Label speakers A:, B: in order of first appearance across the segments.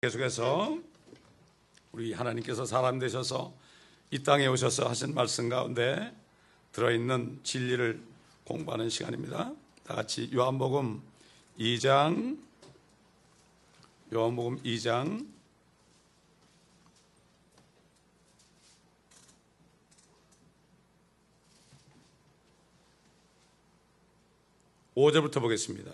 A: 계속해서 우리 하나님께서 사람 되셔서 이 땅에 오셔서 하신 말씀 가운데 들어있는 진리를 공부하는 시간입니다. 다 같이 요한복음 2장 5절부터 보겠습니다.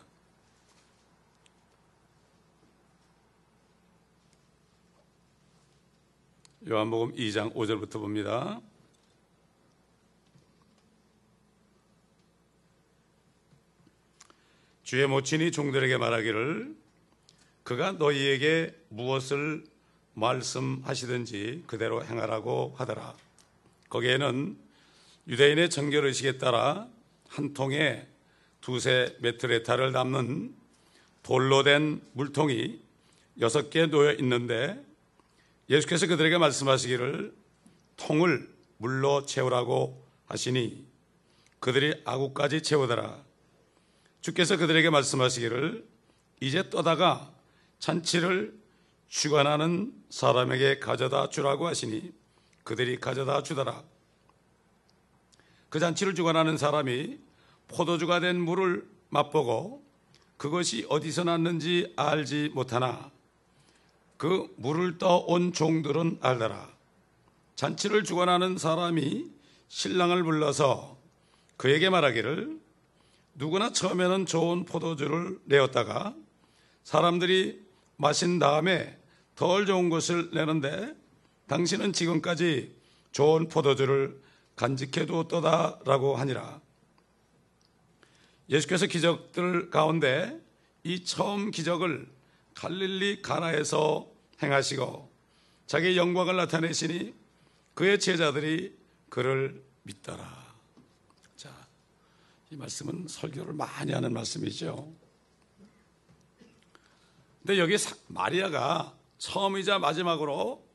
A: 요한복음 2장 5절부터 봅니다. 주의 모친이 종들에게 말하기를 그가 너희에게 무엇을 말씀하시든지 그대로 행하라고 하더라. 거기에는 유대인의 정결의식에 따라 한 통에 두세 메트레타를 담는 돌로 된 물통이 6개 놓여 있는데 예수께서 그들에게 말씀하시기를 통을 물로 채우라고 하시니 그들이 아구까지 채우더라. 주께서 그들에게 말씀하시기를 이제 떠다가 잔치를 주관하는 사람에게 가져다 주라고 하시니 그들이 가져다 주더라. 그 잔치를 주관하는 사람이 포도주가 된 물을 맛보고 그것이 어디서 났는지 알지 못하나 그 물을 떠온 종들은 알더라. 잔치를 주관하는 사람이 신랑을 불러서 그에게 말하기를 누구나 처음에는 좋은 포도주를 내었다가 사람들이 마신 다음에 덜 좋은 것을 내는데 당신은 지금까지 좋은 포도주를 간직해 두었도다라고 하니라. 예수께서 기적들 가운데 이 처음 기적을 갈릴리 가나에서 행하시고 자기의 영광을 나타내시니 그의 제자들이 그를 믿더라. 자, 이 말씀은 설교를 많이 하는 말씀이죠. 근데 여기 마리아가 처음이자 마지막으로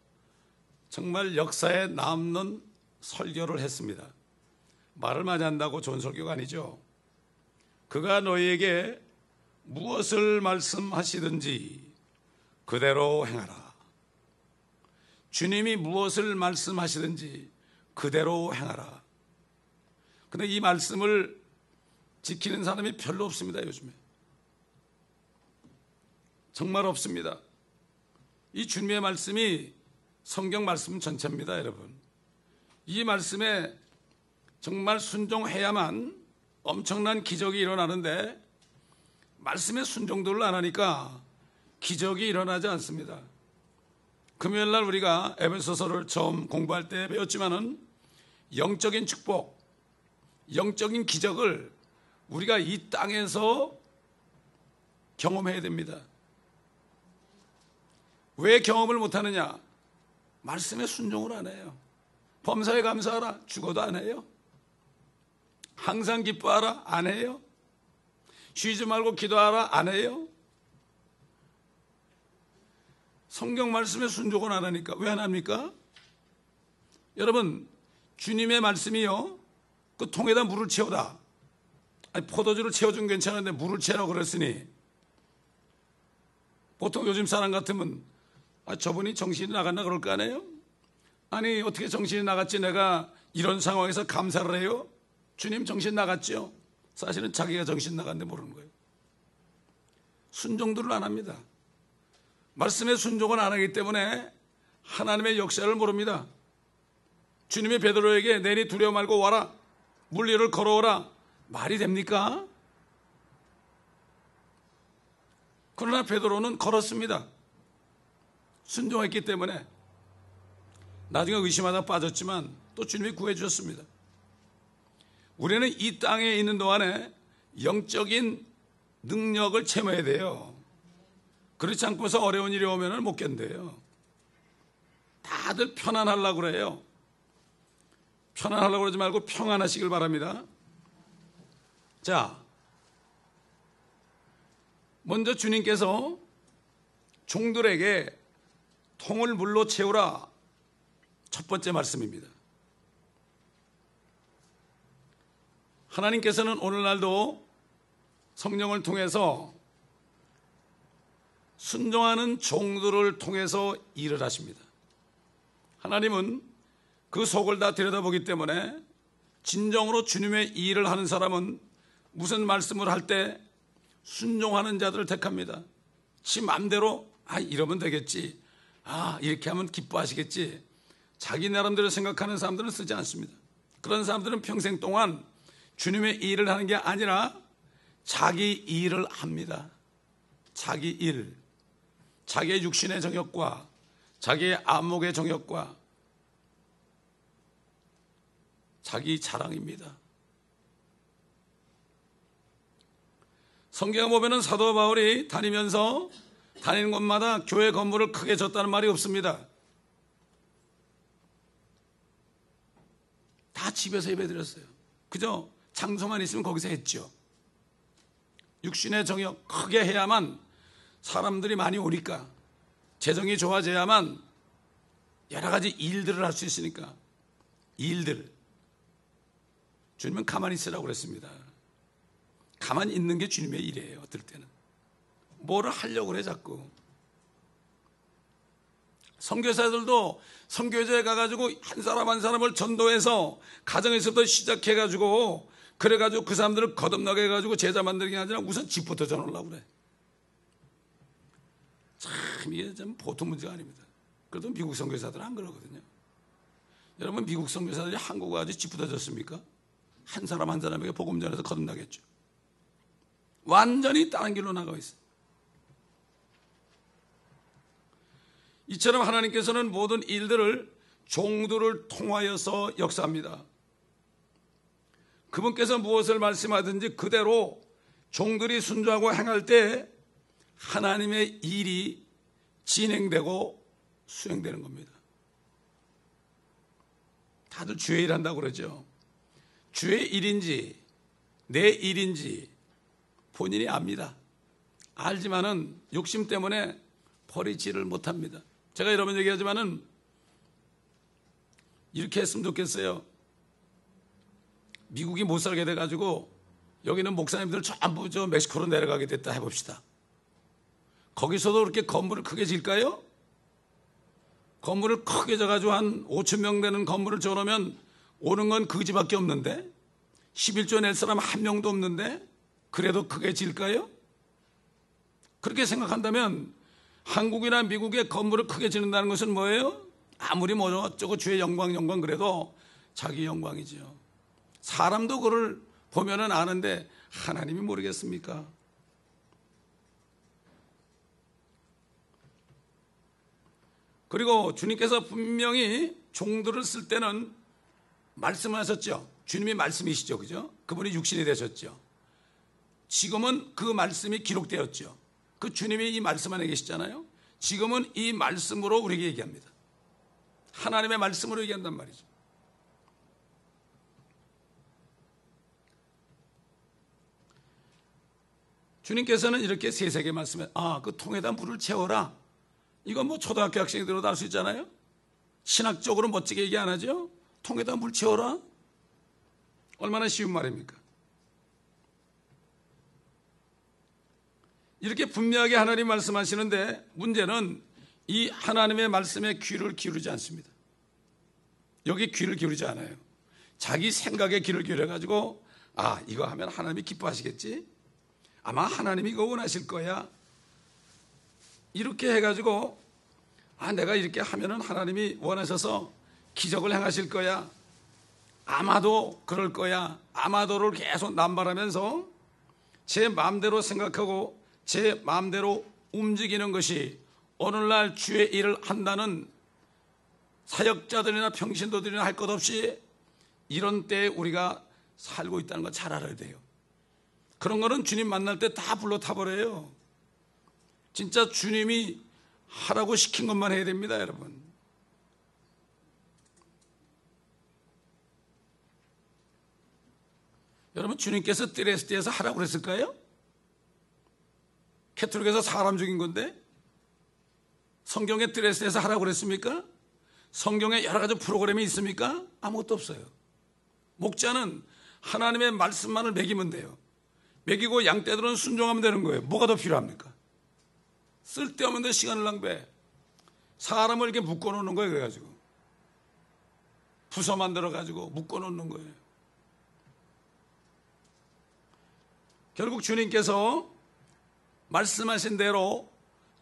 A: 정말 역사에 남는 설교를 했습니다. 말을 많이 한다고 좋은 설교가 아니죠. 그가 너희에게 무엇을 말씀하시든지 그대로 행하라. 주님이 무엇을 말씀하시든지 그대로 행하라. 그런데 이 말씀을 지키는 사람이 별로 없습니다, 요즘에. 정말 없습니다. 이 주님의 말씀이 성경 말씀 전체입니다, 여러분. 이 말씀에 정말 순종해야만 엄청난 기적이 일어나는데 말씀에 순종도를 안 하니까 기적이 일어나지 않습니다. 금요일 날 우리가 에베소서를 처음 공부할 때 배웠지만은 영적인 축복, 영적인 기적을 우리가 이 땅에서 경험해야 됩니다. 왜 경험을 못하느냐? 말씀에 순종을 안 해요. 범사에 감사하라. 죽어도 안 해요. 항상 기뻐하라. 안 해요. 쉬지 말고 기도하라. 안 해요. 성경 말씀에 순종을 안 하니까 왜 안 합니까? 여러분, 주님의 말씀이요, 그 통에다 물을 채우다. 아니, 포도주를 채워주면 괜찮은데 물을 채우라고 그랬으니 보통 요즘 사람 같으면 저분이 정신이 나갔나 그럴 거 아니에요? 아니, 어떻게 정신이 나갔지? 내가 이런 상황에서 감사를 해요? 주님 정신 나갔죠? 사실은 자기가 정신 나갔는데 모르는 거예요. 순종들을 안 합니다. 말씀에 순종을 안 하기 때문에 하나님의 역사를 모릅니다. 주님이 베드로에게 내니 두려워 말고 와라. 물 위를 걸어오라. 말이 됩니까? 그러나 베드로는 걸었습니다. 순종했기 때문에 나중에 의심하다 빠졌지만 또 주님이 구해 주셨습니다. 우리는 이 땅에 있는 동안에 영적인 능력을 체험해야 돼요. 그렇지 않고서 어려운 일이 오면 못 견뎌요. 다들 편안하려고 그래요. 편안하려고 그러지 말고 평안하시길 바랍니다. 자, 먼저 주님께서 종들에게 통을 물로 채우라. 첫 번째 말씀입니다. 하나님께서는 오늘날도 성령을 통해서 순종하는 종들을 통해서 일을 하십니다. 하나님은 그 속을 다 들여다보기 때문에 진정으로 주님의 일을 하는 사람은 무슨 말씀을 할 때 순종하는 자들을 택합니다. 지 맘대로 이러면 되겠지, 이렇게 하면 기뻐하시겠지, 자기 나름대로 생각하는 사람들은 쓰지 않습니다. 그런 사람들은 평생 동안 주님의 일을 하는 게 아니라 자기 일을 합니다. 자기 일, 자기의 육신의 정욕과 자기의 안목의 정욕과 자기 자랑입니다. 성경에 보면은 사도 바울이 다니면서 다니는 곳마다 교회 건물을 크게 졌다는 말이 없습니다. 다 집에서 예배드렸어요. 그죠? 장소만 있으면 거기서 했죠. 육신의 정욕 크게 해야만 사람들이 많이 오니까, 재정이 좋아져야만 여러 가지 일들을 할 수 있으니까. 일들, 주님은 가만히 있으라고 그랬습니다. 가만히 있는 게 주님의 일이에요. 어떨 때는 뭐를 하려고 그래 자꾸. 선교사들도 선교제에 가가지고 한 사람 한 사람을 전도해서 가정에서부터 시작해가지고 그래가지고 그 사람들을 거듭나게 해가지고 제자 만들게 아니라 우선 집부터 전하려고 그래. 참 이게 좀 보통 문제가 아닙니다. 그래도 미국 선교사들은 안 그러거든요. 여러분, 미국 선교사들이 한국 와서 집부터 졌습니까? 한 사람 한 사람에게 복음 전해서 거듭나겠죠. 완전히 다른 길로 나가고 있어요. 이처럼 하나님께서는 모든 일들을 종들을 통하여서 역사합니다. 그분께서 무엇을 말씀하든지 그대로 종들이 순종하고 행할 때 하나님의 일이 진행되고 수행되는 겁니다. 다들 주의 일 한다고 그러죠. 주의 일인지 내 일인지 본인이 압니다. 알지만은 욕심 때문에 버리지를 못합니다. 제가 여러 번 얘기하지만은 이렇게 했으면 좋겠어요. 미국이 못 살게 돼가지고 여기는 목사님들 전부 멕시코로 내려가게 됐다 해봅시다. 거기서도 그렇게 건물을 크게 질까요? 건물을 크게 져가지고 한 5천 명 되는 건물을 지어놓으면 오는 건 그 집밖에 없는데, 11조 낼 사람 한 명도 없는데 그래도 크게 질까요? 그렇게 생각한다면 한국이나 미국의 건물을 크게 짓는다는 것은 뭐예요? 아무리 뭐 어쩌고 주의 영광 그래도 자기 영광이죠. 사람도 그걸 보면은 아는데 하나님이 모르겠습니까? 그리고 주님께서 분명히 종들을 쓸 때는 말씀하셨죠. 주님이 말씀이시죠, 그죠? 그분이 육신이 되셨죠. 지금은 그 말씀이 기록되었죠. 그 주님이 이 말씀 안에 계시잖아요. 지금은 이 말씀으로 우리에게 얘기합니다. 하나님의 말씀으로 얘기한단 말이죠. 주님께서는 이렇게 세세게 말씀해, 그 통에다 물을 채워라. 이건 뭐 초등학교 학생이 들어도 알 수 있잖아요. 신학적으로 멋지게 얘기 안 하죠. 통에다 물 채워라. 얼마나 쉬운 말입니까? 이렇게 분명하게 하나님 말씀하시는데 문제는 이 하나님의 말씀에 귀를 기울이지 않습니다. 여기 귀를 기울이지 않아요. 자기 생각에 귀를 기울여가지고 이거 하면 하나님이 기뻐하시겠지? 아마 하나님이 이거 원하실 거야. 이렇게 해가지고 내가 이렇게 하면은 하나님이 원하셔서 기적을 행하실 거야. 아마도 그럴 거야. 아마도를 계속 남발하면서 제 마음대로 생각하고 제 마음대로 움직이는 것이 오늘날 주의 일을 한다는 사역자들이나 평신도들이나 할 것 없이 이런 때에 우리가 살고 있다는 걸 잘 알아야 돼요. 그런 거는 주님 만날 때 다 불러 타버려요. 진짜 주님이 하라고 시킨 것만 해야 됩니다, 여러분. 여러분, 주님께서 드레스데에서 하라고 그랬을까요? 캐톨릭에서 사람 죽인 건데 성경에 드레스데에서 하라고 그랬습니까? 성경에 여러 가지 프로그램이 있습니까? 아무것도 없어요. 목자는 하나님의 말씀만을 먹이면 돼요. 먹이고 양떼들은 순종하면 되는 거예요. 뭐가 더 필요합니까? 쓸데없는 데 시간을 낭비해. 사람을 이렇게 묶어놓는 거예요. 그래가지고 부서 만들어가지고 묶어놓는 거예요. 결국 주님께서 말씀하신 대로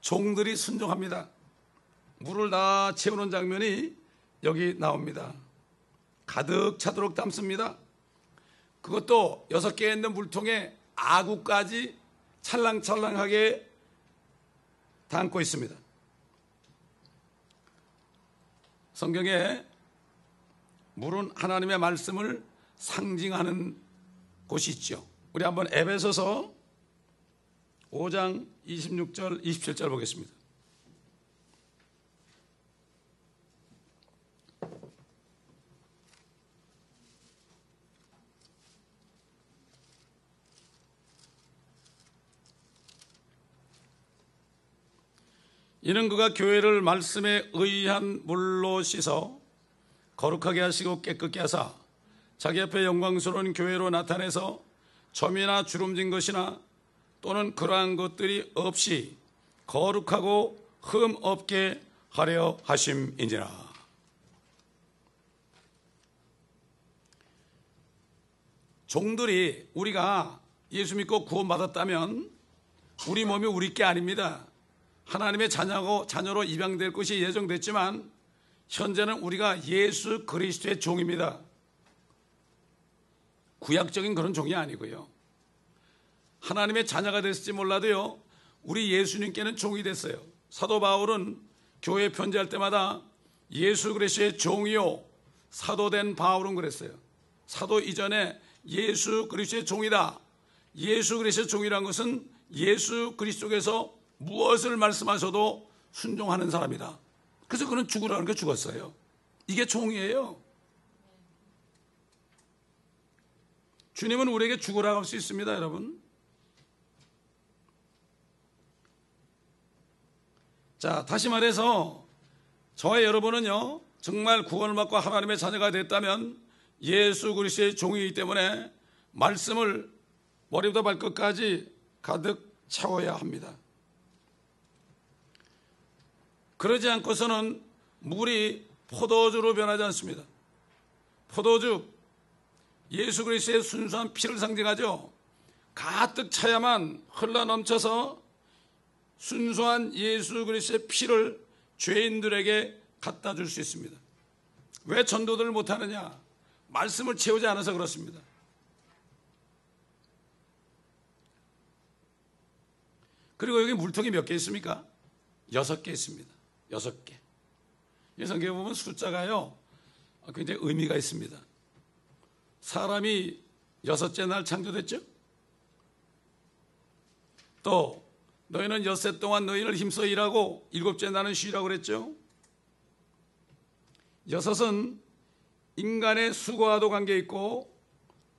A: 종들이 순종합니다. 물을 다 채우는 장면이 여기 나옵니다. 가득 차도록 담습니다. 그것도 6개 있는 물통에 아구까지 찰랑찰랑하게 담고 있습니다. 성경에 물은 하나님의 말씀을 상징하는 곳이 있죠. 우리 한번 에베소서 5장 26절 27절 보겠습니다. 이는 그가 교회를 말씀에 의한 물로 씻어 거룩하게 하시고 깨끗게 하사 자기 앞에 영광스러운 교회로 나타내서 점이나 주름진 것이나 또는 그러한 것들이 없이 거룩하고 흠 없게 하려 하심이니라. 종들이 우리가 예수 믿고 구원받았다면 우리 몸이 우리 게 아닙니다. 하나님의 자녀로 입양될 것이 예정됐지만 현재는 우리가 예수 그리스도의 종입니다. 구약적인 그런 종이 아니고요. 하나님의 자녀가 됐을지 몰라도요, 우리 예수님께는 종이 됐어요. 사도 바울은 교회에 편지할 때마다 예수 그리스도의 종이요 사도된 바울은 그랬어요. 사도 이전에 예수 그리스도의 종이다. 예수 그리스도의 종이란 것은 예수 그리스도께서 무엇을 말씀하셔도 순종하는 사람이다. 그래서 그는 죽으라는 게 죽었어요. 이게 종이에요. 주님은 우리에게 죽으라고 할 수 있습니다, 여러분. 자, 다시 말해서 저와 여러분은요, 정말 구원을 받고 하나님의 자녀가 됐다면 예수 그리스도의 종이기 때문에 말씀을 머리부터 발끝까지 가득 채워야 합니다. 그러지 않고서는 물이 포도주로 변하지 않습니다. 포도주, 예수 그리스도의 순수한 피를 상징하죠. 가득 차야만 흘러넘쳐서 순수한 예수 그리스도의 피를 죄인들에게 갖다 줄 수 있습니다. 왜 전도들을 못하느냐? 말씀을 채우지 않아서 그렇습니다. 그리고 여기 물통이 몇 개 있습니까? 6개 있습니다. 6개. 이 성경에 보면 숫자가요, 굉장히 의미가 있습니다. 사람이 6째 날 창조됐죠? 또 너희는 엿새 동안 너희를 힘써 일하고 7째 날은 쉬라고 그랬죠? 6은 인간의 수고와도 관계 있고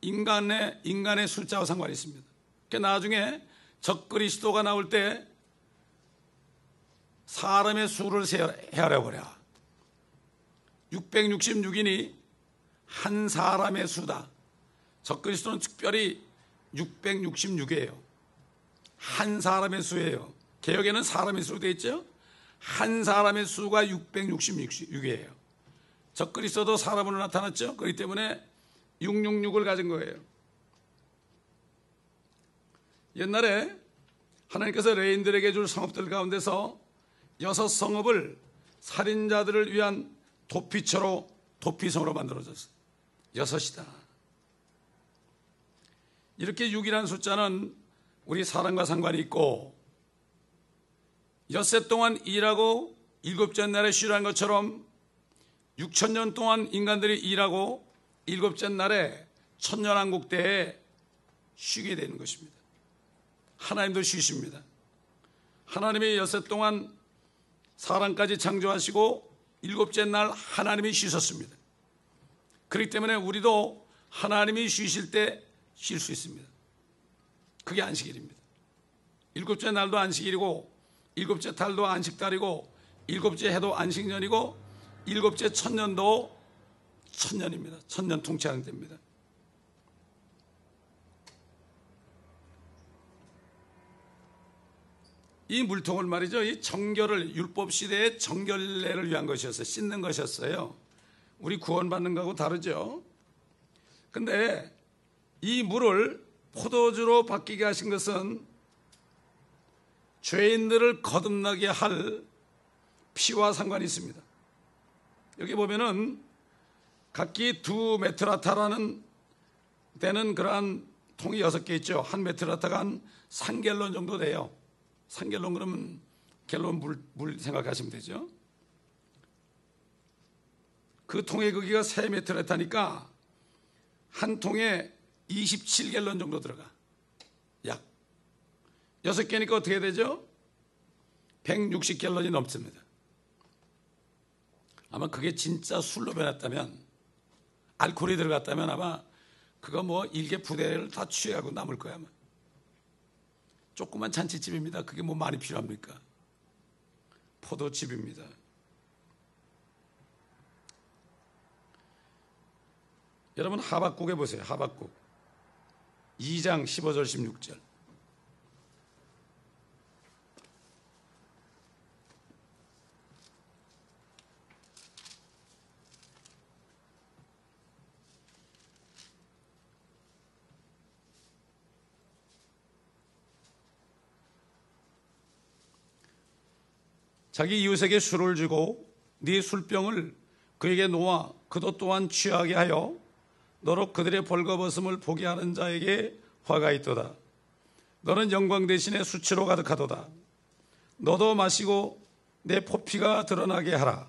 A: 인간의 숫자와 상관이 있습니다. 그러니까 나중에 적그리스도가 나올 때 사람의 수를 헤아려보랴. 666인이 한 사람의 수다. 적그리스도는 특별히 666이에요. 한 사람의 수예요. 개역에는 사람의 수로 되어 있죠. 한 사람의 수가 666이에요. 적그리스도도 사람으로 나타났죠. 그렇기 때문에 666을 가진 거예요. 옛날에 하나님께서 레인들에게 줄 성읍들 가운데서 6 성읍을 살인자들을 위한 도피성으로 만들어졌어요. 6이다. 이렇게 6이라는 숫자는 우리 사람과 상관이 있고, 엿새 동안 일하고 7째 날에 쉬라는 것처럼 6,000년 동안 인간들이 일하고 7째 날에 천년왕국 때에 쉬게 되는 것입니다. 하나님도 쉬십니다. 하나님이 엿새 동안 사람까지 창조하시고 7째 날 하나님이 쉬셨습니다. 그렇기 때문에 우리도 하나님이 쉬실 때 쉴 수 있습니다. 그게 안식일입니다. 7째 날도 안식일이고 7째 달도 안식달이고 7째 해도 안식년이고 7째 천년도 천년입니다. 천년 통치하는 때입니다. 이 물통을 말이죠, 이 정결을, 율법 시대의 정결례를 위한 것이었어요. 씻는 것이었어요. 우리 구원받는 거하고 다르죠. 근데 이 물을 포도주로 바뀌게 하신 것은 죄인들을 거듭나게 할 피와 상관이 있습니다. 여기 보면은 각기 2메트라타라는 되는 그러한 통이 6개 있죠. 한 메트라타가 한 3갤런 정도 돼요. 3갤런 그러면 갤런 물 생각하시면 되죠. 그 통의 크기가 3메트라타니까 한 통에 27갤런 정도 들어가. 약 6개니까 어떻게 되죠? 160갤런이 넘습니다. 아마 그게 진짜 술로 변했다면, 알코올이 들어갔다면 아마 그거 뭐 일개 부대를 다 취하고 남을 거야. 아마. 조그만 잔치집입니다. 그게 뭐 많이 필요합니까? 포도집입니다. 여러분 하박국에 보세요. 하박국 2장 15절 16절. 자기 이웃에게 술을 주고 네 술병을 그에게 놓아 그도 또한 취하게 하여 너로 그들의 벌거벗음을 보게 하는 자에게 화가 있도다. 너는 영광 대신에 수치로 가득하도다. 너도 마시고 내 포피가 드러나게 하라.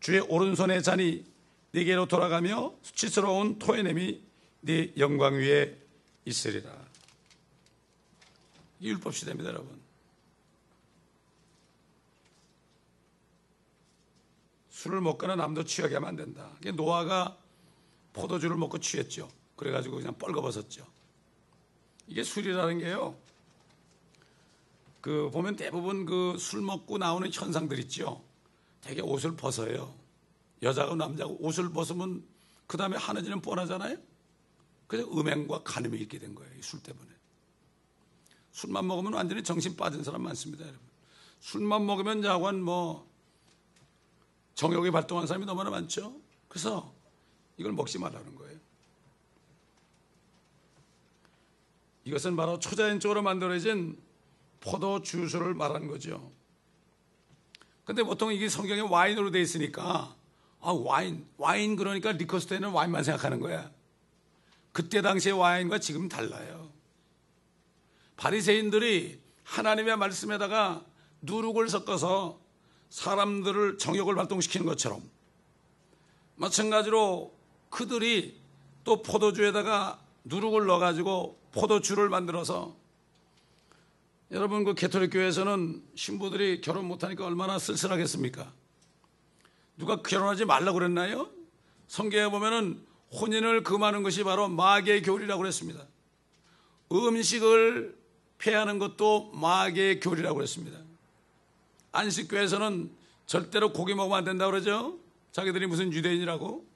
A: 주의 오른손의 잔이 네게로 돌아가며 수치스러운 토해냄이 네 영광 위에 있으리라. 이 율법 시대입니다, 여러분. 술을 먹거나 남도 취하게 하면 안 된다. 노아가 포도주를 먹고 취했죠. 그래가지고 그냥 뻘거벗었죠. 이게 술이라는 게요. 그 보면 대부분 그 술 먹고 나오는 현상들 있죠. 되게 옷을 벗어요. 여자고 남자고 옷을 벗으면 그 다음에 하늘지는 뻔하잖아요. 그래서 음행과 간음이 있게 된 거예요. 이 술 때문에. 술만 먹으면 완전히 정신 빠진 사람 많습니다, 여러분. 술만 먹으면 야관 뭐 정욕이 발동한 사람이 너무나 많죠. 그래서 이걸 먹지 말라는 거예요. 이것은 바로 초자연적으로 만들어진 포도주술을 말하는 거죠. 근데 보통 이게 성경에 와인으로 되어 있으니까 와인 그러니까 리커스 때는 와인만 생각하는 거야. 그때 당시의 와인과 지금 달라요. 바리새인들이 하나님의 말씀에다가 누룩을 섞어서 사람들을 정욕을 발동시키는 것처럼 마찬가지로 그들이 또 포도주에다가 누룩을 넣어가지고 포도주를 만들어서, 여러분 그 개톨릭 교회에서는 신부들이 결혼 못하니까 얼마나 쓸쓸하겠습니까? 누가 결혼하지 말라고 그랬나요? 성경에 보면은 혼인을 금하는 것이 바로 마귀의 교리라고 그랬습니다. 음식을 폐하는 것도 마귀의 교리라고 그랬습니다. 안식교에서는 절대로 고기 먹으면 안 된다고 그러죠. 자기들이 무슨 유대인이라고.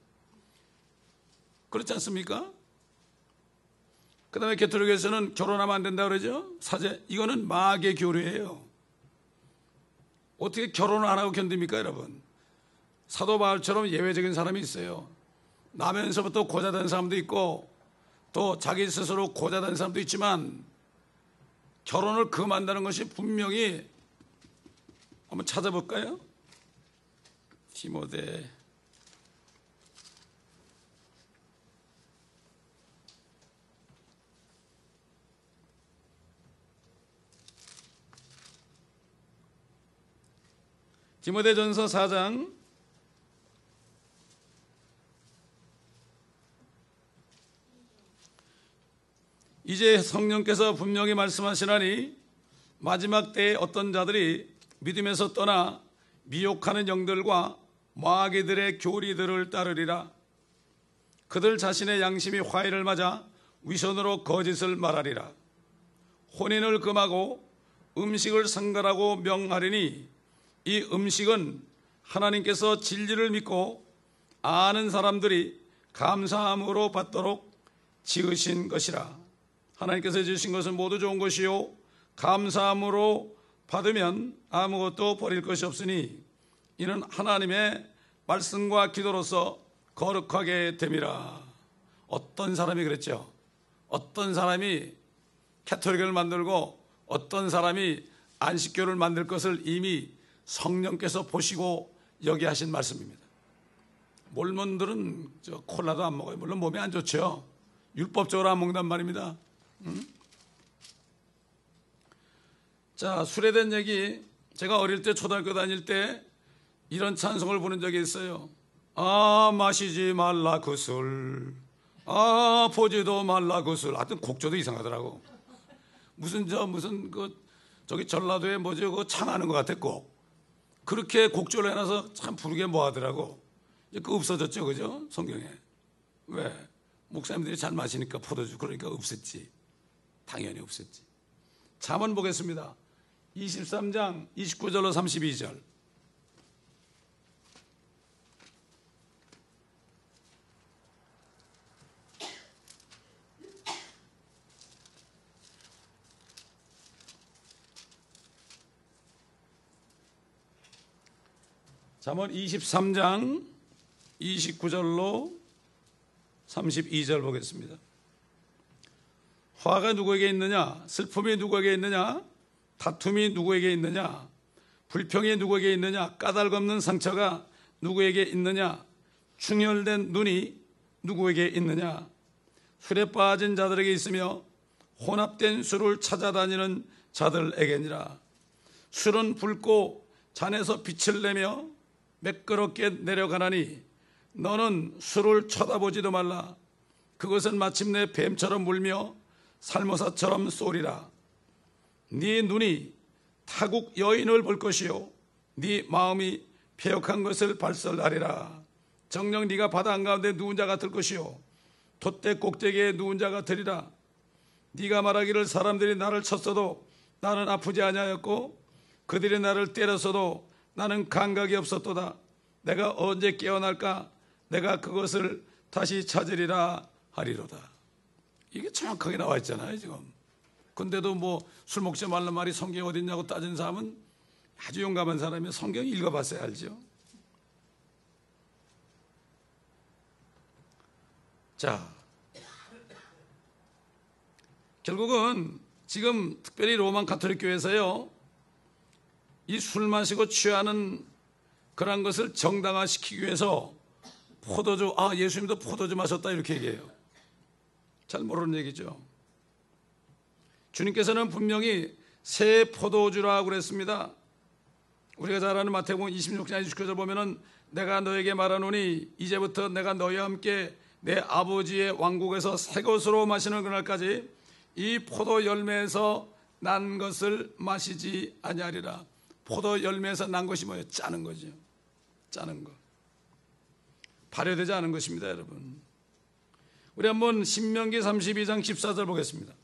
A: 그렇지 않습니까? 그 다음에 개톨릭에서는 결혼하면 안 된다고 그러죠. 사제, 이거는 마귀의 교리예요. 어떻게 결혼을 안 하고 견딥니까, 여러분? 사도 바울처럼 예외적인 사람이 있어요. 나면서부터 고자된 사람도 있고 또 자기 스스로 고자된 사람도 있지만 결혼을 금한다는 것이 분명히, 한번 찾아볼까요? 디모데 디모데전서 4장 '이제 성령께서 분명히 말씀하시나니 마지막 때에 어떤 자들이 믿음에서 떠나 미혹하는 영들과 마귀들의 교리들을 따르리라. 그들 자신의 양심이 화해를 맞아 위선으로 거짓을 말하리라. 혼인을 금하고 음식을 상갈하고 명하리니 이 음식은 하나님께서 진리를 믿고 아는 사람들이 감사함으로 받도록 지으신 것이라. 하나님께서 지으신 것은 모두 좋은 것이요 감사함으로 받으면 아무것도 버릴 것이 없으니 이는 하나님의 말씀과 기도로서 거룩하게 됨이라. 어떤 사람이 그랬죠? 어떤 사람이 캐톨릭을 만들고 어떤 사람이 안식교를 만들 것을 이미 성령께서 보시고 여기 하신 말씀입니다. 몰몬들은 콜라도 안 먹어요. 물론 몸에 안 좋죠. 율법적으로 안 먹는단 말입니다. 자, 술에 대한 얘기, 제가 어릴 때 초등학교 다닐 때 이런 찬송을 부른 적이 있어요. 아, 마시지 말라 그 술, 아, 보지도 말라 그 술. 하여튼 곡조도 이상하더라고. 무슨 저기 전라도에 뭐죠, 그거 창하는 것 같았고, 그렇게 곡조를 해놔서 참 부르게 뭐 하더라고. 그 없어졌죠, 그죠? 성경에. 왜? 목사님들이 잘 마시니까 포도주, 그러니까 없었지. 당연히 없었지. 잠언 보겠습니다. 23장 29절로 32절. 잠언 23장 29절로 32절 보겠습니다. 화가 누구에게 있느냐? 슬픔이 누구에게 있느냐? 다툼이 누구에게 있느냐? 불평이 누구에게 있느냐? 까닭 없는 상처가 누구에게 있느냐? 충혈된 눈이 누구에게 있느냐? 술에 빠진 자들에게 있으며 혼합된 술을 찾아다니는 자들에게니라. 술은 붉고 잔에서 빛을 내며 매끄럽게 내려가나니 너는 술을 쳐다보지도 말라. 그것은 마침내 뱀처럼 물며 살모사처럼 쏘리라. 네 눈이 타국 여인을 볼 것이요 네 마음이 패역한 것을 발설하리라. 정녕 네가 바다 한가운데 누운 자 같을 것이요 돛대 꼭대기에 누운 자 같으리라. 네가 말하기를 사람들이 나를 쳤어도 나는 아프지 아니하였고 그들이 나를 때렸어도 나는 감각이 없었도다. 내가 언제 깨어날까? 내가 그것을 다시 찾으리라 하리로다. 이게 정확하게 나와 있잖아요, 지금. 근데도 뭐 술 먹지 말란 말이 성경에 어디 있냐고 따진 사람은 아주 용감한 사람이 성경 읽어봤어야 알죠. 자, 결국은 지금 특별히 로만 가톨릭 교회에서요, 이 술 마시고 취하는 그런 것을 정당화시키기 위해서 포도주, 예수님도 포도주 마셨다 이렇게 얘기해요. 잘 모르는 얘기죠. 주님께서는 분명히 새 포도주라고 그랬습니다. 우리가 잘 아는 마태복음 26장 29절 보면은 내가 너에게 말하노니 이제부터 내가 너희와 함께 내 아버지의 왕국에서 새 것으로 마시는 그날까지 이 포도 열매에서 난 것을 마시지 아니하리라. 포도 열매에서 난 것이 뭐예요? 짜는 거죠. 짜는 거. 발효되지 않은 것입니다, 여러분. 우리 한번 신명기 32장 14절 보겠습니다.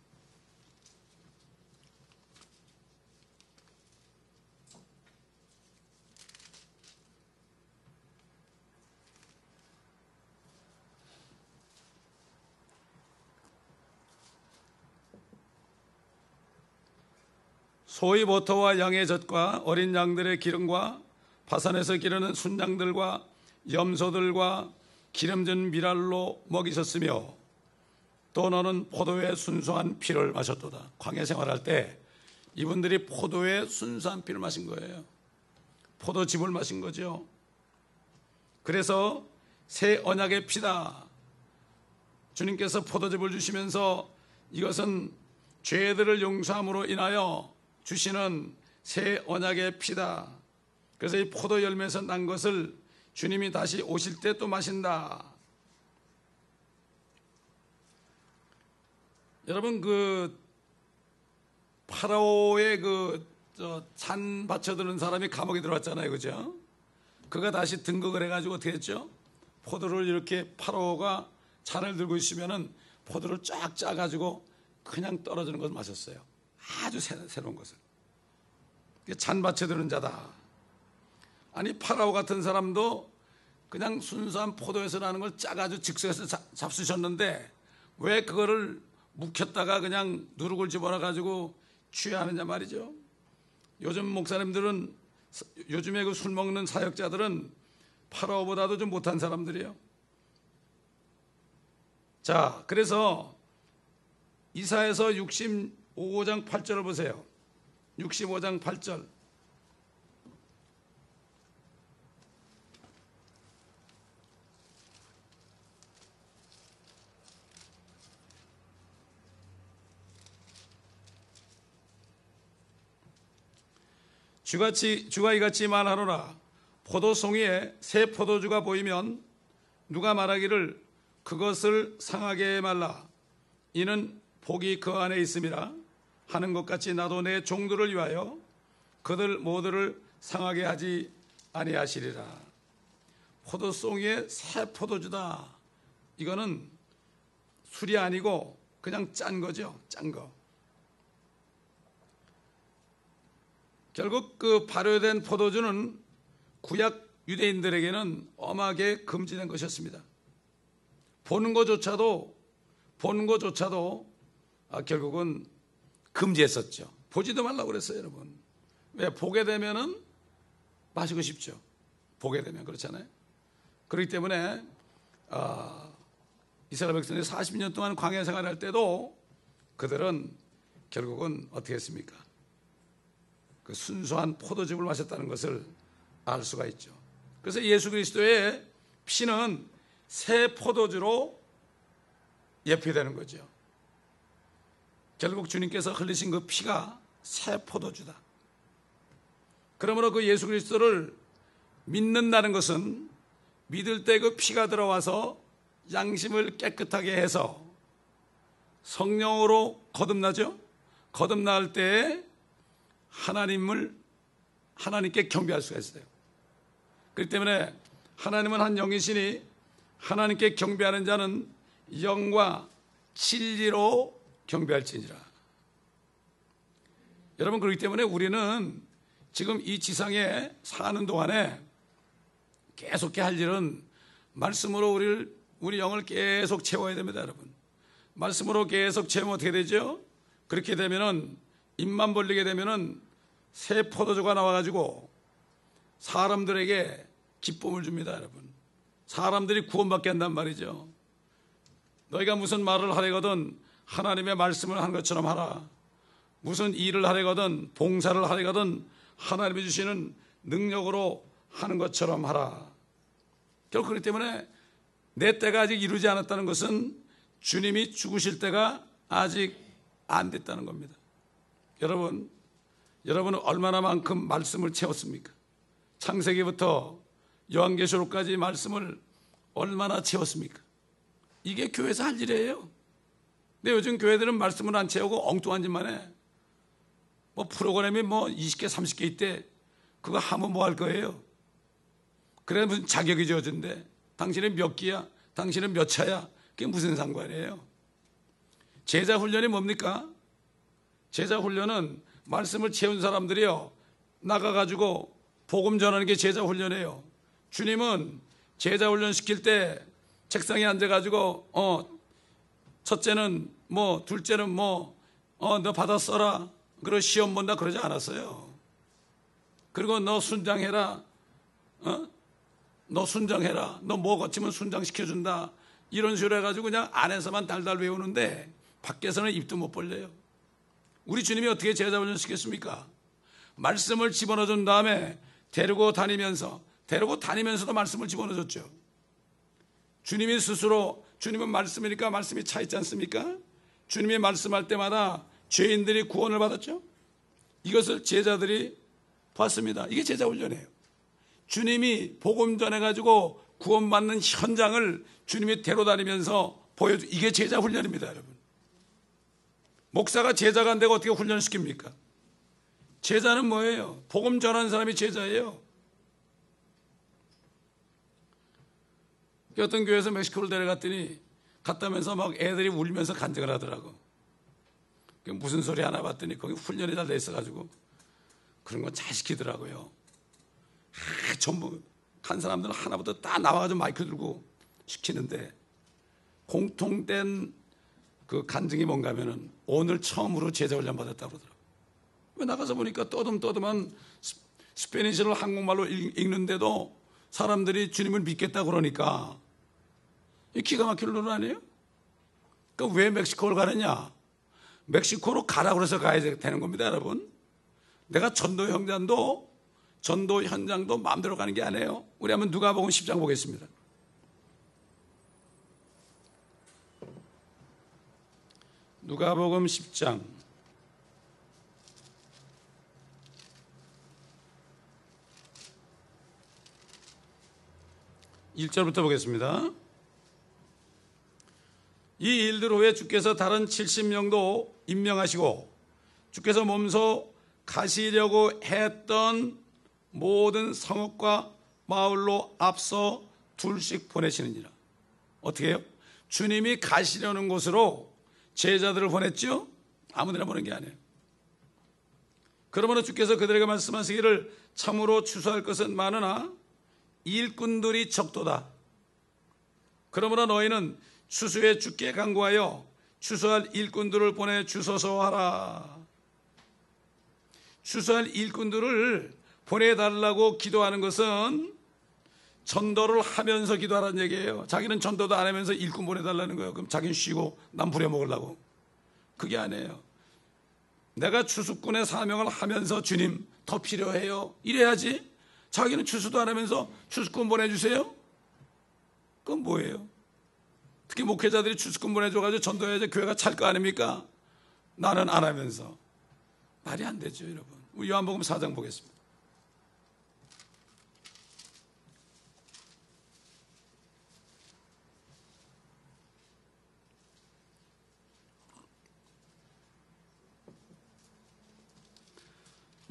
A: 소의 버터와 양의 젖과 어린 양들의 기름과 바산에서 기르는 순양들과 염소들과 기름진 미랄로 먹이셨으며 또 너는 포도의 순수한 피를 마셨도다. 광야 생활할 때 이분들이 포도의 순수한 피를 마신 거예요. 포도즙을 마신 거죠. 그래서 새 언약의 피다. 주님께서 포도즙을 주시면서 이것은 죄들을 용서함으로 인하여 주시는 새 언약의 피다. 그래서 이 포도 열매에서 난 것을 주님이 다시 오실 때 또 마신다. 여러분, 그 파라오의 잔 받쳐드는 사람이 감옥에 들어왔잖아요, 그죠? 그가 다시 등극을 해가지고 어떻게 했죠? 포도를 이렇게 파라오가 잔을 들고 있으면은 포도를 쫙 짜가지고 그냥 떨어지는 것을 마셨어요. 아주 새로운 것을. 잔 받쳐드는 자다. 아니, 파라오 같은 사람도 그냥 순수한 포도에서 나는 걸 짜가지고 즉석에서 잡수셨는데 왜 그거를 묵혔다가 그냥 누룩을 집어넣어가지고 취하느냐 말이죠. 요즘 목사님들은, 요즘에 그 술 먹는 사역자들은 파라오보다도 좀 못한 사람들이에요. 자, 그래서 이사야서 65장 8절을 보세요. 65장 8절. 주가 이같이 말하노라. 포도송이에 새 포도주가 보이면 누가 말하기를 그것을 상하게 말라. 이는 복이 그 안에 있음이라 하는 것 같이 나도 내 종들을 위하여 그들 모두를 상하게 하지 아니하시리라. 포도송이에 새 포도주다. 이거는 술이 아니고 그냥 짠 거죠. 짠 거. 결국 그 발효된 포도주는 구약 유대인들에게는 엄하게 금지된 것이었습니다. 보는 것조차도 결국은 금지했었죠. 보지도 말라고 그랬어요, 여러분. 왜? 보게 되면은 마시고 싶죠. 보게 되면. 그렇잖아요. 그렇기 때문에 이스라엘 백성이 40년 동안 광야 생활할 때도 그들은 결국은 어떻게 했습니까? 그 순수한 포도즙을 마셨다는 것을 알 수가 있죠. 그래서 예수 그리스도의 피는 새 포도주로 예표되는 거죠. 결국 주님께서 흘리신 그 피가 새 포도주다. 그러므로 그 예수 그리스도를 믿는다는 것은 믿을 때 그 피가 들어와서 양심을 깨끗하게 해서 성령으로 거듭나죠. 거듭날 때 하나님께 경배할 수가 있어요. 그렇기 때문에 하나님은 한 영이시니 하나님께 경배하는 자는 영과 진리로 경배할지니라. 여러분, 그렇기 때문에 우리는 지금 이 지상에 사는 동안에 계속 할 일은 말씀으로 우리 영을 계속 채워야 됩니다, 여러분. 말씀으로 계속 채우면 어떻게 되죠? 그렇게 되면은 입만 벌리게 되면은 새 포도주가 나와가지고 사람들에게 기쁨을 줍니다, 여러분. 사람들이 구원받게 한단 말이죠. 너희가 무슨 말을 하려거든 하나님의 말씀을 한 것처럼 하라. 무슨 일을 하려거든 봉사를 하려거든 하나님이 주시는 능력으로 하는 것처럼 하라. 결국 그렇기 때문에 내 때가 아직 이루지 않았다는 것은 주님이 죽으실 때가 아직 안 됐다는 겁니다. 여러분은 얼마나만큼 말씀을 채웠습니까? 창세기부터 요한계시록까지 말씀을 얼마나 채웠습니까? 이게 교회에서 할 일이에요. 근데 요즘 교회들은 말씀을 안 채우고 엉뚱한 짓만 해. 뭐 프로그램이 뭐 20개 30개 있대. 그거 하면 뭐 할 거예요? 그래 무슨 자격이 주어진대. 당신은 몇 기야? 당신은 몇 차야? 그게 무슨 상관이에요? 제자 훈련이 뭡니까? 제자 훈련은 말씀을 채운 사람들이요 나가가지고 복음 전하는 게 제자 훈련이에요. 주님은 제자 훈련 시킬 때 책상에 앉아가지고 첫째는 뭐 둘째는 뭐 너 받아 써라 그리고 시험 본다 그러지 않았어요. 그리고 너 순장해라. 너 순장해라. 너 뭐 거치면 순장시켜준다. 이런 식으로 해가지고 그냥 안에서만 달달 외우는데 밖에서는 입도 못 벌려요. 우리 주님이 어떻게 제자 훈련 시켰습니까? 말씀을 집어넣어 준 다음에 데리고 다니면서도 말씀을 집어넣어 줬죠. 주님이 스스로 주님은 말씀이니까 말씀이 차 있지 않습니까? 주님이 말씀할 때마다 죄인들이 구원을 받았죠. 이것을 제자들이 봤습니다. 이게 제자 훈련이에요. 주님이 복음 전해가지고 구원받는 현장을 주님이 데려다니면서 보여주. 이게 제자 훈련입니다, 여러분. 목사가 제자가 안 되고 어떻게 훈련시킵니까? 제자는 뭐예요? 복음 전하는 사람이 제자예요. 어떤 교회에서 멕시코를 데려갔더니 갔다면서 막 애들이 울면서 간증을 하더라고. 무슨 소리 하나 봤더니 거기 훈련이 잘 돼 있어가지고 그런 건 잘 시키더라고요. 전부 간 사람들은 하나부터 다 나와가지고 마이크 들고 시키는데 공통된 그 간증이 뭔가 하면은 오늘 처음으로 제자 훈련 받았다고 그러더라고요. 나가서 보니까 떠듬떠듬한 스페니쉬를 한국말로 읽는데도 사람들이 주님을 믿겠다 그러니까 이 기가 막힐 노릇 아니에요? 그러니까 왜 멕시코를 가느냐? 멕시코로 가라 그래서 가야 되는 겁니다, 여러분. 내가 전도 현장도 마음대로 가는 게 아니에요. 우리 한번 누가복음 10장 보겠습니다. 누가복음 10장 1절부터 보겠습니다. 이 일들 후에 주께서 다른 70명도 임명하시고 주께서 몸소 가시려고 했던 모든 성읍과 마을로 앞서 둘씩 보내시느니라. 어떻게 해요? 주님이 가시려는 곳으로 제자들을 보냈죠? 아무데나 보낸 게 아니에요. 그러므로 주께서 그들에게 말씀하시기를 참으로 추수할 것은 많으나 일꾼들이 적도다. 그러므로 너희는 추수에 주께 간구하여 추수할 일꾼들을 보내 주소서 하라. 추수할 일꾼들을 보내달라고 기도하는 것은 전도를 하면서 기도하라는 얘기예요. 자기는 전도도 안 하면서 일꾼 보내달라는 거예요. 그럼 자기는 쉬고 남 부려먹으려고. 그게 아니에요. 내가 추수꾼의 사명을 하면서 주님 더 필요해요. 이래야지. 자기는 추수도 안 하면서 추수꾼 보내주세요? 그건 뭐예요? 특히 목회자들이 추수꾼 보내줘가지고 전도해야지 교회가 찰 거 아닙니까? 나는 안 하면서. 말이 안 되죠, 여러분. 우리 요한복음 4장 보겠습니다.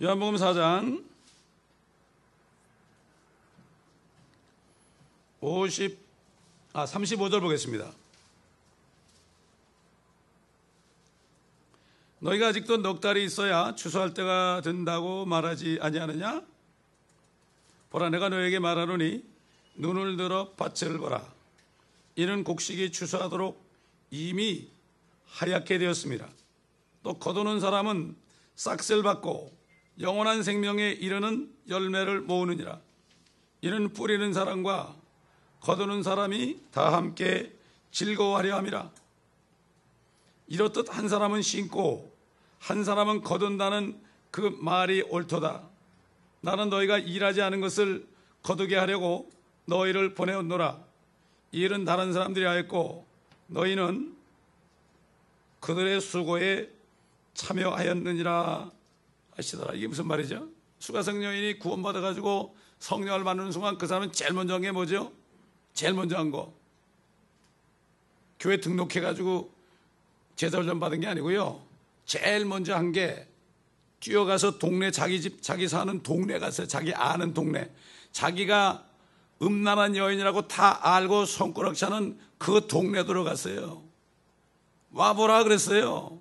A: 요한복음 4장 35절 보겠습니다. 너희가 아직도 넉 달이 있어야 추수할 때가 된다고 말하지 아니하느냐? 보라, 내가 너에게 말하노니 눈을 들어 밭을 보라. 이는 곡식이 추수하도록 이미 하얗게 되었습니다. 또 거두는 사람은 싹쓸 받고 영원한 생명에 이르는 열매를 모으느니라. 이는 뿌리는 사람과 거두는 사람이 다 함께 즐거워하려 함이라. 이렇듯 한 사람은 심고 한 사람은 거둔다는 그 말이 옳도다. 나는 너희가 일하지 않은 것을 거두게 하려고 너희를 보내었노라. 이 일은 다른 사람들이 하였고 너희는 그들의 수고에 참여하였느니라 하시더라. 이게 무슨 말이죠? 수가성 여인이 구원받아가지고 성령을 받는 순간 그 사람은 제일 먼저 한 게 뭐죠? 제일 먼저 한 거, 교회 등록해가지고 제자훈련 받은 게 아니고요. 제일 먼저 한 게 뛰어가서 동네, 자기 집, 자기 사는 동네 갔어요. 자기 아는 동네. 자기가 음란한 여인이라고 다 알고 손가락 차는 그 동네 들어갔어요. 와보라 그랬어요.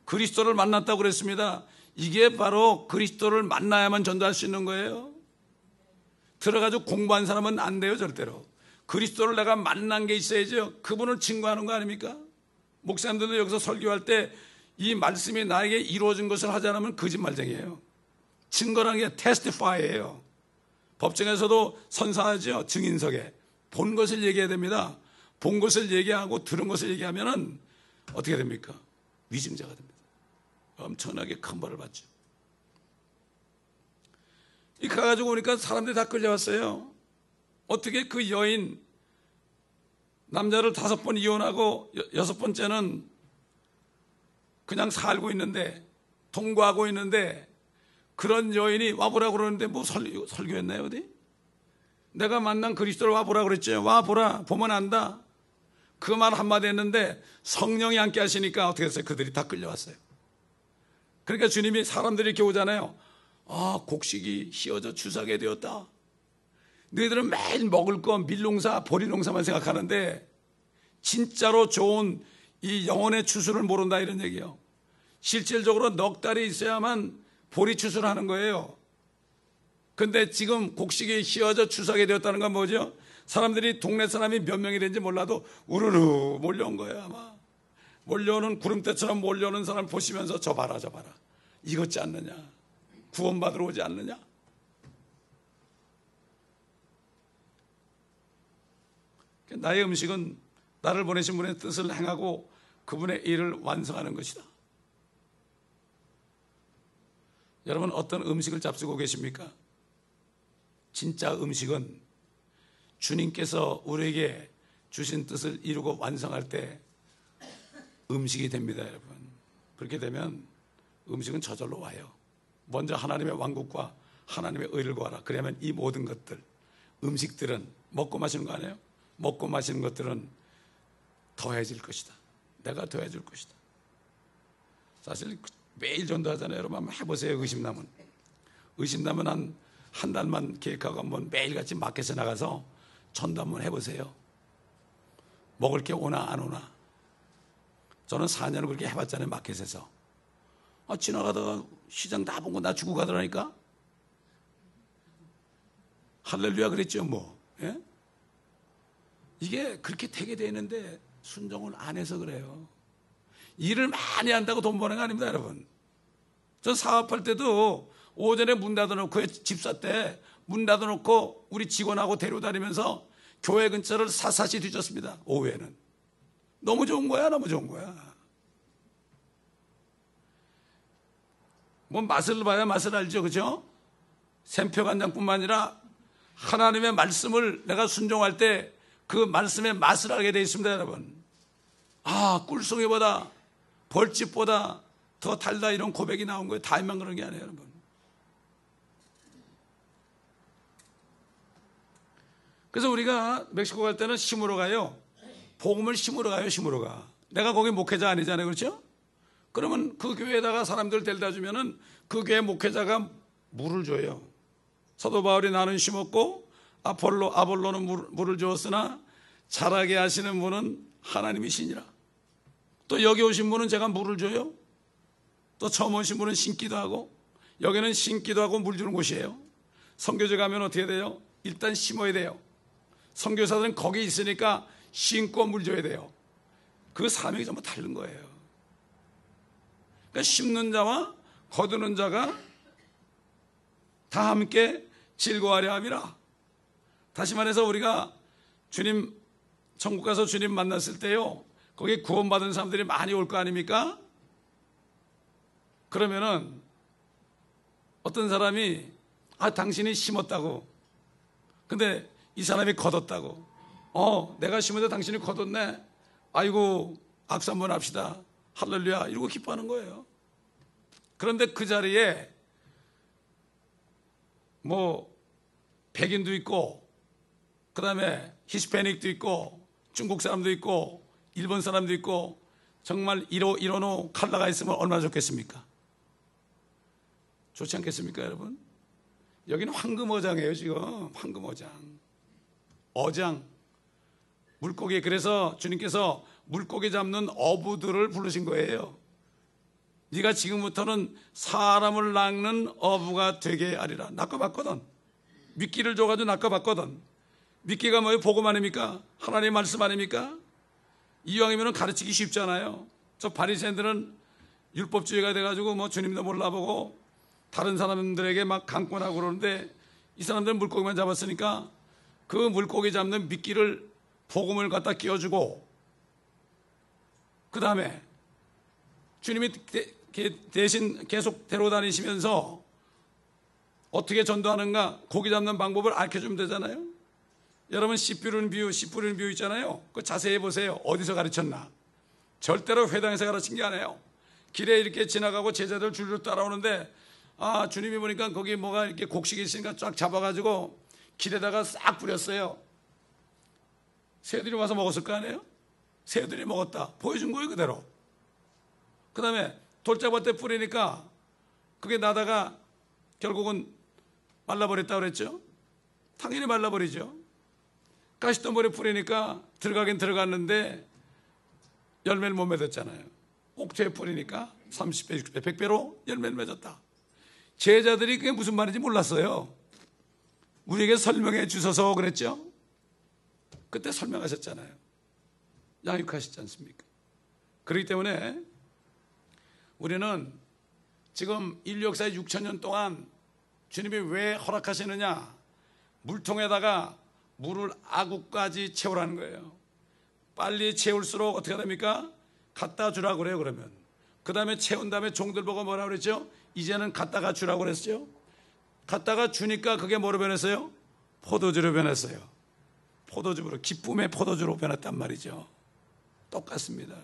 A: 그리스도를 만났다고 그랬습니다. 이게 바로 그리스도를 만나야만 전도할 수 있는 거예요. 들어가지고 공부한 사람은 안 돼요, 절대로. 그리스도를 내가 만난 게 있어야죠. 그분을 증거하는 거 아닙니까? 목사님들도 여기서 설교할 때 이 말씀이 나에게 이루어진 것을 하지 않으면 거짓말쟁이에요. 증거라는 게 테스티파이예요. 법정에서도 선사하죠. 증인석에 본 것을 얘기해야 됩니다. 본 것을 얘기하고 들은 것을 얘기하면은 어떻게 됩니까? 위증자가 됩니다. 엄청나게 큰 벌을 받죠. 이 가가지고 오니까 사람들이 다 끌려왔어요. 어떻게 그 여인, 남자를 5번 이혼하고 6번째는 그냥 살고 있는데, 동거하고 있는데, 그런 여인이 와보라 그러는데 뭐 설교했나요, 어디? 내가 만난 그리스도를 와보라 그랬죠. 와보라, 보면 안다. 그 말 한마디 했는데 성령이 함께 하시니까 어떻게 했어요? 그들이 다 끌려왔어요. 그러니까 주님이 사람들이 이렇게 오잖아요. 아, 곡식이 휘어져 추수하게 되었다. 너희들은 매일 먹을 거 밀농사, 보리농사만 생각하는데 진짜로 좋은 이 영혼의 추수를 모른다, 이런 얘기예요. 실질적으로 넉 달이 있어야만 보리 추수를 하는 거예요. 근데 지금 곡식이 휘어져 추수하게 되었다는 건 뭐죠? 사람들이, 동네 사람이 몇 명이 된지 몰라도 우르르 몰려온 거예요, 아마. 몰려오는, 구름대처럼 몰려오는 사람 보시면서 저 봐라, 저 봐라. 익었지 않느냐? 구원받으러 오지 않느냐? 나의 음식은 나를 보내신 분의 뜻을 행하고 그분의 일을 완성하는 것이다. 여러분, 어떤 음식을 잡수고 계십니까? 진짜 음식은 주님께서 우리에게 주신 뜻을 이루고 완성할 때 음식이 됩니다, 여러분. 그렇게 되면 음식은 저절로 와요. 먼저 하나님의 왕국과 하나님의 의를 구하라. 그러면 이 모든 것들, 음식들은 먹고 마시는 거 아니에요? 먹고 마시는 것들은 더해질 것이다. 내가 더해줄 것이다. 사실 매일 전도하잖아요. 여러분 한번 해보세요. 의심나면 한 달만 계획하고 한번 매일같이 마켓에 나가서 전도 한번 해보세요. 먹을 게 오나 안 오나. 저는 4년을 그렇게 해봤잖아요. 마켓에서. 지나가다가 시장 다 본 거 나 주고 가더라니까. 할렐루야 그랬죠 뭐. 예? 이게 그렇게 되게 되는데 순종을 안 해서 그래요. 일을 많이 한다고 돈 버는 거 아닙니다, 여러분. 저 사업할 때도 오전에 문 닫아놓고 집사 때 문 닫아놓고 우리 직원하고 데려다니면서 교회 근처를 샅샅이 뒤졌습니다. 오후에는. 너무 좋은 거야, 너무 좋은 거야. 뭐 맛을 봐야 맛을 알죠, 그죠? 샘표간장뿐만 아니라 하나님의 말씀을 내가 순종할 때 그 말씀의 맛을 알게 되어 있습니다, 여러분. 꿀송이보다 벌집보다 더 달다 이런 고백이 나온 거예요. 다윗만 그런 게 아니에요, 여러분. 그래서 우리가 멕시코 갈 때는 심으러 가요. 복음을 심으러 가요, 심으러 가. 내가 거기 목회자 아니잖아요, 그렇죠? 그러면 그 교회에다가 사람들 데려다 주면은 그 교회 목회자가 물을 줘요. 사도 바울이 나는 심었고 아볼로는 물을 주었으나 자라게 하시는 분은 하나님이시니라. 또 여기 오신 분은 제가 물을 줘요. 또 처음 오신 분은 심기도 하고, 여기는 심기도 하고 물 주는 곳이에요. 선교지 가면 어떻게 돼요? 일단 심어야 돼요. 선교사들은 거기 있으니까 심고 물 줘야 돼요. 그 사명이 전부 다른 거예요. 그러니까 심는 자와 거두는 자가 다 함께 즐거워하려 함이라. 다시 말해서 우리가 주님 천국 가서 주님 만났을 때요, 거기 구원받은 사람들이 많이 올 거 아닙니까? 그러면은 어떤 사람이 당신이 심었다고, 근데 이 사람이 거뒀다고. 내가 심었는데 당신이 거뒀네. 아이고 악수 한번 합시다. 할렐루야 이러고 기뻐하는 거예요. 그런데 그 자리에 뭐 백인도 있고, 그 다음에 히스패닉도 있고, 중국 사람도 있고, 일본 사람도 있고, 정말 이로노 칼라가 있으면 얼마나 좋겠습니까? 좋지 않겠습니까, 여러분? 여기는 황금어장이에요, 지금. 황금어장. 어장. 물고기. 그래서 주님께서 물고기 잡는 어부들을 부르신 거예요. 네가 지금부터는 사람을 낚는 어부가 되게 하리라. 낚아봤거든. 미끼를 줘가지고 낚아봤거든. 미끼가 뭐예요? 복음 아닙니까? 하나님의 말씀 아닙니까? 이왕이면 가르치기 쉽잖아요. 저 바리새인들은 율법주의가 돼가지고 뭐 주님도 몰라보고 다른 사람들에게 막 강권하고 그러는데, 이 사람들은 물고기만 잡았으니까 그 물고기 잡는 미끼를 복음을 갖다 끼워주고, 그 다음에 주님이 대신 계속 데려다니시면서 어떻게 전도하는가, 고기 잡는 방법을 알려주면 되잖아요. 여러분 씨 뿌리는 비유 있잖아요. 그거 자세히 보세요. 어디서 가르쳤나? 절대로 회당에서 가르친 게 아니에요. 길에 이렇게 지나가고 제자들 줄줄 따라오는데, 주님이 보니까 거기 뭐가 이렇게 곡식이 있으니까 쫙 잡아가지고 길에다가 싹 뿌렸어요. 새들이 와서 먹었을 거 아니에요? 새들이 먹었다. 보여준 거예요, 그대로. 그 다음에 돌짝밭에 뿌리니까 그게 나다가 결국은 말라버렸다고 그랬죠? 당연히 말라버리죠. 가시덤불에 뿌리니까 들어가긴 들어갔는데 열매를 못 맺었잖아요. 옥토에 뿌리니까 30배, 60배, 100배로 열매를 맺었다. 제자들이 그게 무슨 말인지 몰랐어요. 우리에게 설명해 주셔서 그랬죠? 그때 설명하셨잖아요. 양육하셨지 않습니까? 그렇기 때문에 우리는 지금 인류 역사의 6,000년 동안 주님이 왜 허락하시느냐? 물통에다가 물을 아구까지 채우라는 거예요. 빨리 채울수록 어떻게 됩니까? 갖다 주라고 그래요. 그러면 그 다음에 채운 다음에 종들 보고 뭐라고 그랬죠? 이제는 갖다가 주라고 그랬죠. 갖다가 주니까 그게 뭐로 변했어요? 포도주로 변했어요. 포도주로, 기쁨의 포도주로 변했단 말이죠. 똑같습니다.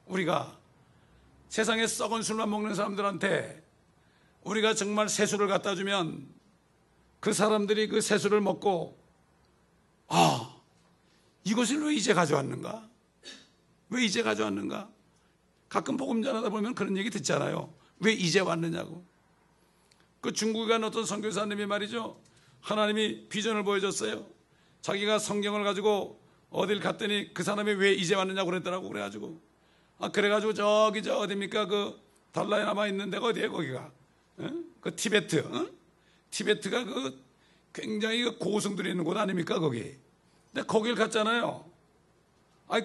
A: 우리가 세상에 썩은 술만 먹는 사람들한테 우리가 정말 새술을 갖다 주면 그 사람들이 그 새술을 먹고 이것을 왜 이제 가져왔는가? 왜 이제 가져왔는가? 가끔 복음 전하다 보면 그런 얘기 듣잖아요. 왜 이제 왔느냐고. 그 중국에 간 어떤 선교사님이 말이죠, 하나님이 비전을 보여줬어요. 자기가 성경을 가지고 어딜 갔더니 그 사람이 왜 이제 왔느냐고 그랬더라고. 그래가지고 그래가지고 저기 저 어디입니까? 그 달라이라마 있는 데가 어디예요? 거기가 그 티베트, 티베트가 그 굉장히 그 고승들이 있는 곳 아닙니까? 거기. 근데 거길 갔잖아요.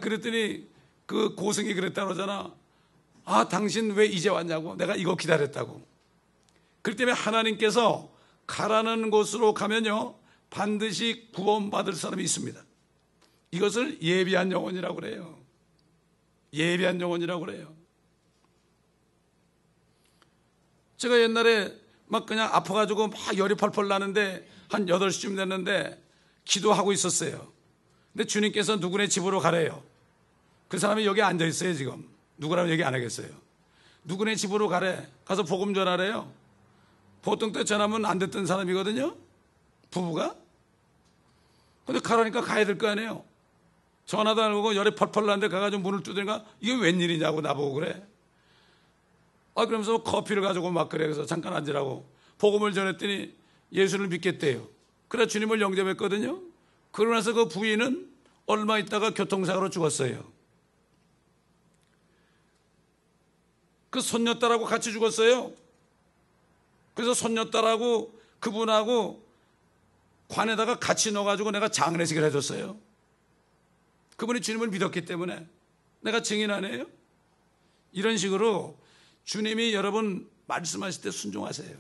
A: 그랬더니 그 고승이 그랬다 그러잖아. 당신 왜 이제 왔냐고. 내가 이거 기다렸다고. 그렇기 때문에 하나님께서 가라는 곳으로 가면요, 반드시 구원받을 사람이 있습니다. 이것을 예비한 영혼이라고 그래요. 예비한 영혼이라고 그래요. 제가 옛날에 막 그냥 아파가지고 막 열이 펄펄 나는데 한 8시쯤 됐는데 기도하고 있었어요. 근데 주님께서 누구네 집으로 가래요. 그 사람이 여기 앉아 있어요. 지금 누구라면 얘기 안 하겠어요. 누구네 집으로 가래. 가서 복음 전하래요. 보통 때 전하면 안 됐던 사람이거든요, 부부가. 근데 가라니까 가야 될 거 아니에요. 전화도 안 오고 열이 펄펄 나는데 가가지고 문을 두드리니까 이게 웬일이냐고 나보고 그래. 그러면서 커피를 가지고 막 그래. 그래서 잠깐 앉으라고 복음을 전했더니 예수를 믿겠대요. 그래 주님을 영접했거든요. 그러고 나서 그 부인은 얼마 있다가 교통사고로 죽었어요. 그 손녀딸하고 같이 죽었어요. 그래서 손녀딸하고 그분하고 관에다가 같이 넣어가지고 내가 장례식을 해줬어요. 그분이 주님을 믿었기 때문에 내가 증인 아니에요? 이런 식으로 주님이 여러분 말씀하실 때 순종하세요.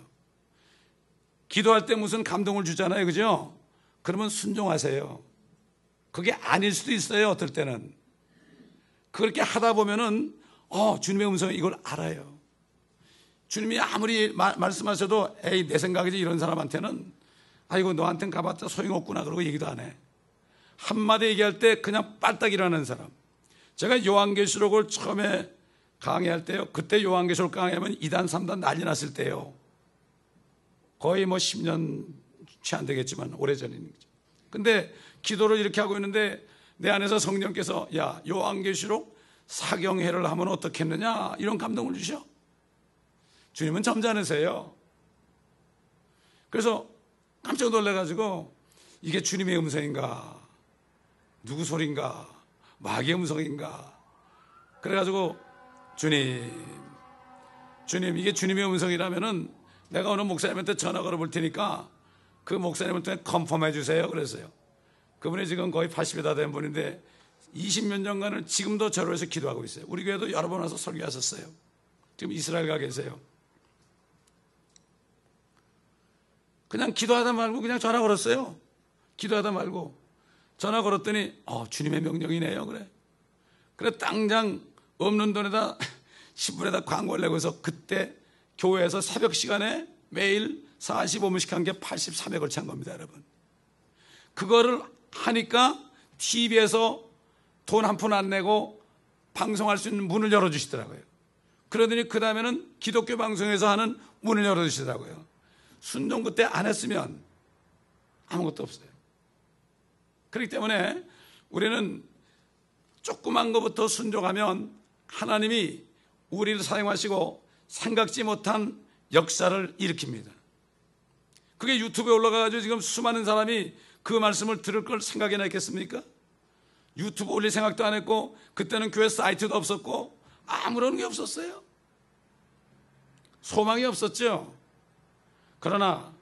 A: 기도할 때 무슨 감동을 주잖아요, 그죠? 그러면 순종하세요. 그게 아닐 수도 있어요, 어떨 때는. 그렇게 하다 보면은 주님의 음성이 이걸 알아요. 주님이 아무리 말씀하셔도 에이 내 생각이지 이런 사람한테는 아이고 너한테는 가봤자 소용없구나 그러고 얘기도 안 해. 한마디 얘기할 때 그냥 빨딱 일어나는 사람. 제가 요한계시록을 처음에 강의할 때요, 그때 요한계시록 강의하면 2단 3단 난리 났을 때요, 거의 10년 채 안 되겠지만 오래전이니까. 근데 기도를 이렇게 하고 있는데 내 안에서 성령께서 야 요한계시록 사경회를 하면 어떻겠느냐 이런 감동을 주셔. 주님은 점잖으세요. 그래서 깜짝 놀라가지고 이게 주님의 음성인가 누구 소리인가 마귀의 음성인가. 그래가지고 주님 이게 주님의 음성이라면은 내가 어느 목사님한테 전화 걸어볼 테니까 그 목사님을 통해 컨펌해 주세요. 그랬어요. 그분이 지금 거의 80이 다 된 분인데 20몇 년간을 지금도 저를 위해서 기도하고 있어요. 우리 교회도 여러 번 와서 설교하셨어요. 지금 이스라엘 가 계세요. 그냥 기도하다 말고 그냥 전화 걸었어요. 기도하다 말고 전화 걸었더니 주님의 명령이네요. 그래 당장 없는 돈에다 10분에다 광고를 내고 해서 그때 교회에서 새벽 시간에 매일 45분씩 한 게 83회 찬 겁니다, 여러분. 그거를 하니까 TV에서 돈 한 푼 안 내고 방송할 수 있는 문을 열어주시더라고요. 그러더니 그 다음에는 기독교 방송에서 하는 문을 열어주시더라고요. 순종 그때 안 했으면 아무것도 없어요. 그렇기 때문에 우리는 조그만 것부터 순종하면 하나님이 우리를 사용하시고 생각지 못한 역사를 일으킵니다. 그게 유튜브에 올라가가지고 지금 수많은 사람이 그 말씀을 들을 걸 생각이나 했겠습니까? 유튜브 올릴 생각도 안 했고 그때는 교회 사이트도 없었고 아무런 게 없었어요. 소망이 없었죠. 그러나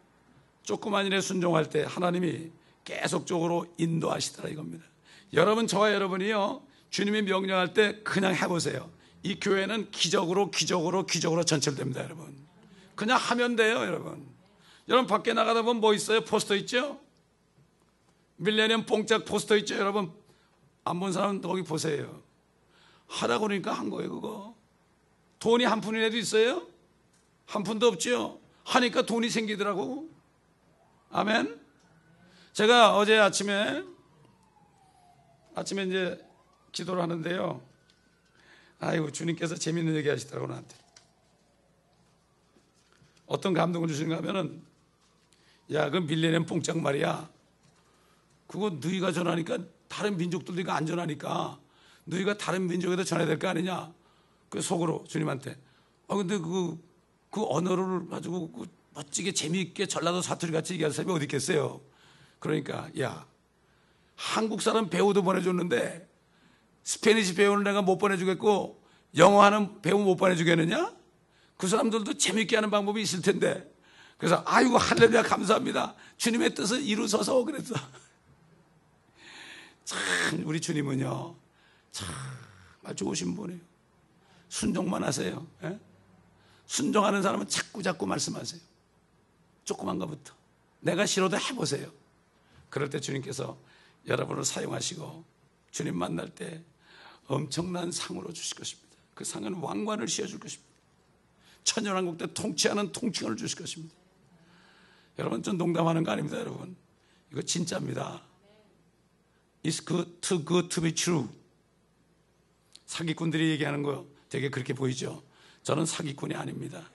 A: 조그만 일에 순종할 때 하나님이 계속적으로 인도하시더라 이겁니다. 여러분 저와 여러분이요 주님이 명령할 때 그냥 해보세요. 이 교회는 기적으로 전철됩니다, 여러분. 그냥 하면 돼요, 여러분. 여러분 밖에 나가다 보면 뭐 있어요? 포스터 있죠? 밀레니엄 뽕짝 포스터 있죠, 여러분. 안 본 사람은 거기 보세요. 하다 보니까 한 거예요, 그거. 돈이 한 푼이라도 있어요? 한 푼도 없죠? 하니까 돈이 생기더라고. 아멘. 제가 어제 아침에 이제 기도를 하는데요. 아이고, 주님께서 재밌는 얘기 하시더라고, 나한테. 어떤 감동을 주시는가 하면은, 야, 그 밀레니엄 뽕짝 말이야. 그거 너희가 전하니까 다른 민족들도 이거 안 전하니까 너희가 다른 민족에도 전해야 될 거 아니냐. 그 속으로 주님한테. 근데 그 언어를 가지고 그 멋지게 재미있게 전라도 사투리 같이 얘기할 사람이 어디 있겠어요. 그러니까, 야, 한국 사람 배우도 보내줬는데 스페니시 배우는 내가 못 보내주겠고 영어 하는 배우 못 보내주겠느냐? 그 사람들도 재밌게 하는 방법이 있을 텐데. 그래서 아이고, 할렐루야, 감사합니다. 주님의 뜻을 이루소서. 그랬어. 참 우리 주님은요, 정말 좋으신 분이에요. 순종만 하세요. 예? 순종하는 사람은 자꾸 말씀하세요. 조그만 것부터 내가 싫어도 해보세요. 그럴 때 주님께서 여러분을 사용하시고 주님 만날 때 엄청난 상으로 주실 것입니다. 그 상은 왕관을 씌워줄 것입니다. 천연왕국 때 통치하는 통치권을 주실 것입니다. 여러분, 좀 농담하는 거 아닙니다, 여러분. 이거 진짜입니다. It's too good to be true. 사기꾼들이 얘기하는 거 되게 그렇게 보이죠? 저는 사기꾼이 아닙니다.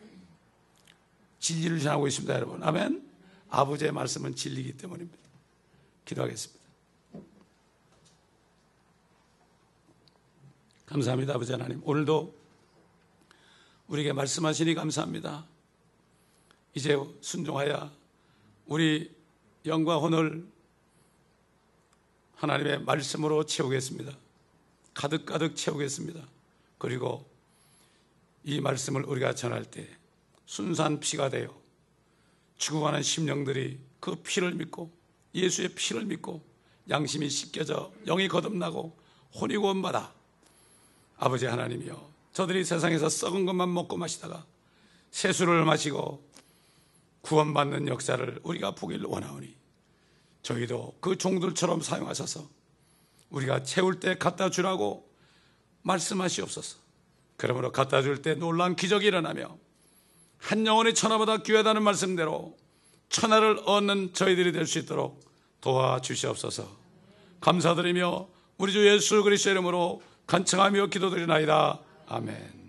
A: 진리를 전하고 있습니다, 여러분. 아멘. 아버지의 말씀은 진리이기 때문입니다. 기도하겠습니다. 감사합니다, 아버지 하나님. 오늘도 우리에게 말씀하시니 감사합니다. 이제 순종하여 우리 영과 혼을 하나님의 말씀으로 채우겠습니다. 가득 채우겠습니다. 그리고 이 말씀을 우리가 전할 때 순수한 피가 되어 죽어가는 심령들이 그 피를 믿고 예수의 피를 믿고 양심이 씻겨져 영이 거듭나고 혼이 구원받아 아버지 하나님이여, 저들이 세상에서 썩은 것만 먹고 마시다가 세수를 마시고 구원받는 역사를 우리가 보기를 원하오니 저희도 그 종들처럼 사용하셔서 우리가 채울 때 갖다 주라고 말씀하시옵소서. 그러므로 갖다 줄 때 놀라운 기적이 일어나며 한 영혼이 천하보다 귀하다는 말씀대로 천하를 얻는 저희들이 될 수 있도록 도와주시옵소서. 감사드리며 우리 주 예수 그리스도의 이름으로 간청하며 기도드리나이다. 아멘.